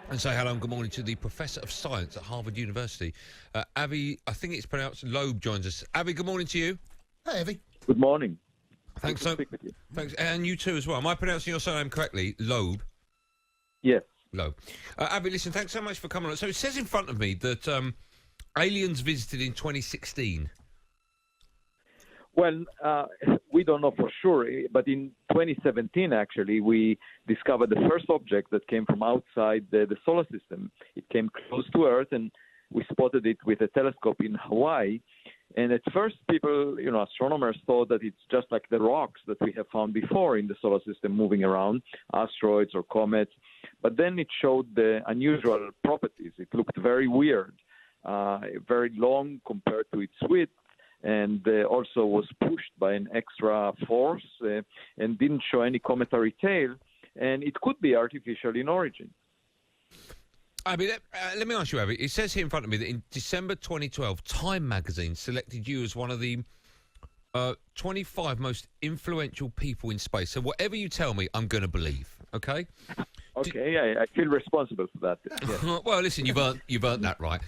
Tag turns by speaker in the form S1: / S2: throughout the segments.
S1: And say hello and good morning to the Professor of Science at Harvard University. Avi, I think it's pronounced Loeb, joins us. Avi, good morning to you.
S2: Hey, Avi.
S3: Good morning.
S1: Thanks
S3: to speak with you.
S1: Thanks, and you too as well. Am I pronouncing your surname correctly? Loeb?
S3: Yes.
S1: Loeb. Avi, listen, thanks so much for coming on. So it says in front of me that aliens visited in 2016.
S3: Well, we don't know for sure, but in 2017, actually, we discovered the first object that came from outside the solar system. It came close to Earth, and we spotted it with a telescope in Hawaii. And at first, people, astronomers thought that it's just like the rocks that we have found before in the solar system moving around, asteroids or comets. But then it showed the unusual properties. It looked very weird, very long compared to its width, and also was pushed by an extra force and didn't show any cometary tail, and it could be artificial in origin.
S1: Avi, let me ask you, Avi. It says here in front of me that in December 2012, Time magazine selected you as one of the 25 most influential people in space. So whatever you tell me, I'm going to believe, okay?
S3: Okay, I feel responsible for that. Yeah.
S1: Well, listen, you've earned that right.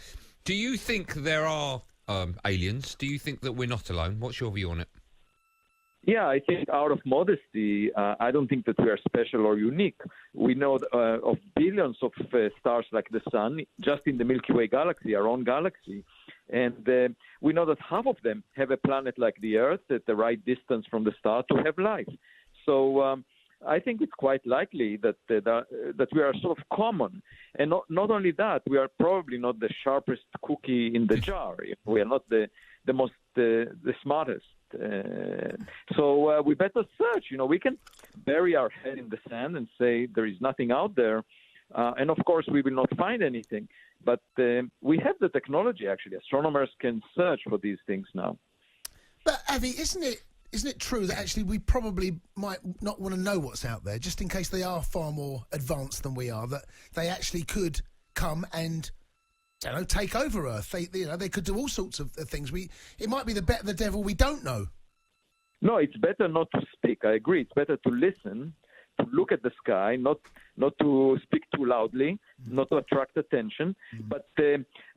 S1: Do you think there are aliens? Do you think that we're not alone? What's your view on it?
S3: Yeah, I think out of modesty, I don't think that we are special or unique. We know of billions of stars like the Sun, just in the Milky Way galaxy, our own galaxy. And we know that half of them have a planet like the Earth at the right distance from the star to have life. So I think it's quite likely that we are sort of common. And not only that, we are probably not the sharpest cookie in the jar. We are not the smartest. So we better search. We can bury our head in the sand and say there is nothing out there. And of course, we will not find anything. But we have the technology, actually. Astronomers can search for these things now.
S2: But, Avi, isn't it true that actually we probably might not want to know what's out there, just in case they are far more advanced than we are, that they actually could come and take over Earth. They could do all sorts of things. It might be the devil we don't know. No,
S3: it's better not to speak. I agree. It's better to listen, to look at the sky, not to speak too loudly, not to attract attention. But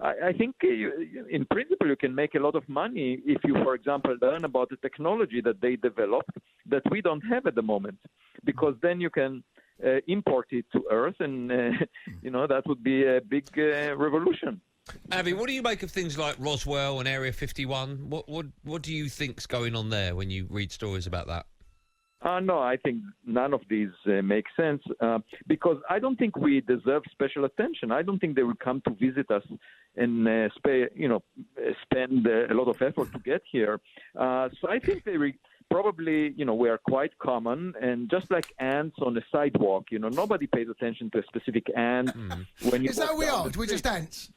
S3: I think in principle you can make a lot of money if you, for example, learn about the technology that they developed that we don't have at the moment, because then you can import it to Earth, and that would be a big revolution.
S1: Avi, what do you make of things like Roswell and Area 51? What do you think's going on there when you read stories about that?
S3: No, I think none of these make sense because I don't think we deserve special attention. I don't think they will come to visit us and spend a lot of effort to get here. So I think they probably, we are quite common, and just like ants on a sidewalk, nobody pays attention to a specific ant. When you
S2: Is that we are? We're just ants.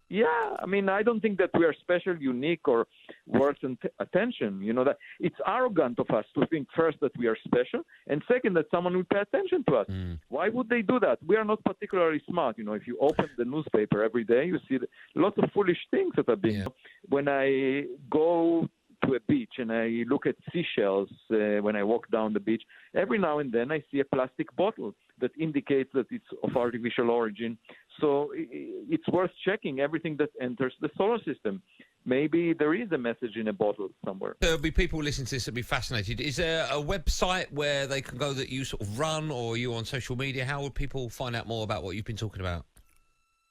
S3: Yeah, I don't think that we are special, unique, or worth attention. That it's arrogant of us to think first that we are special, and second that someone will pay attention to us. Why would they do that? We are not particularly smart. If you open the newspaper every day, you see lots of foolish things that are being. Yeah. When I go to a beach and I look at seashells when I walk down the beach, every now and then I see a plastic bottle that indicates that it's of artificial origin. So it's worth checking everything that enters the solar system. Maybe there is a message in a bottle somewhere.
S1: There'll be people listening to this that'll be fascinated. Is there a website where they can go that you sort of run, or are you on social media? How would people find out more about what you've been talking about?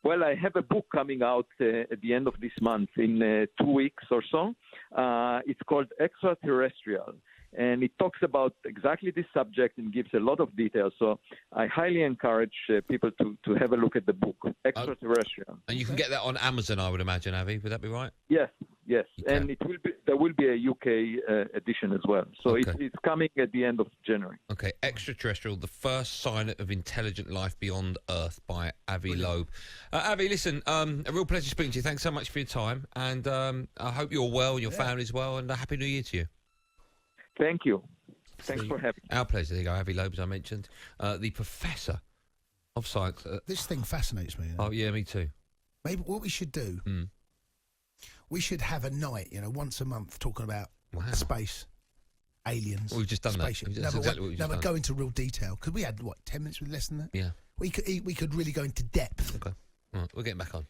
S3: Well, I have a book coming out at the end of this month, in 2 weeks or so. It's called Extraterrestrial, and it talks about exactly this subject and gives a lot of details. So I highly encourage people to have a look at the book, Extraterrestrial.
S1: And you can get that on Amazon, I would imagine, Avi. Would that be right?
S3: Yes. And there will be a UK edition as well. So okay. It's coming at the end of January.
S1: Okay, Extraterrestrial, the first sign of intelligent life beyond Earth by Avi Loeb. Avi, listen, a real pleasure speaking to you. Thanks so much for your time. And I hope you're well and your family's well. And a Happy New Year to you.
S3: Thank you. Thanks for having me.
S1: Our pleasure. There you go, Avi Loeb, as I mentioned. The Professor of Science.
S2: This thing fascinates me.
S1: Oh, yeah, me too.
S2: Maybe what we should do, we should have a night, once a month, talking about space, aliens.
S1: Well, we've just done
S2: spaceship.
S1: that. That's exactly what we've just done.
S2: Go into real detail. Because we had, 10 minutes with less than that?
S1: Yeah.
S2: we could really go into depth.
S1: Okay. All right, we're getting back on.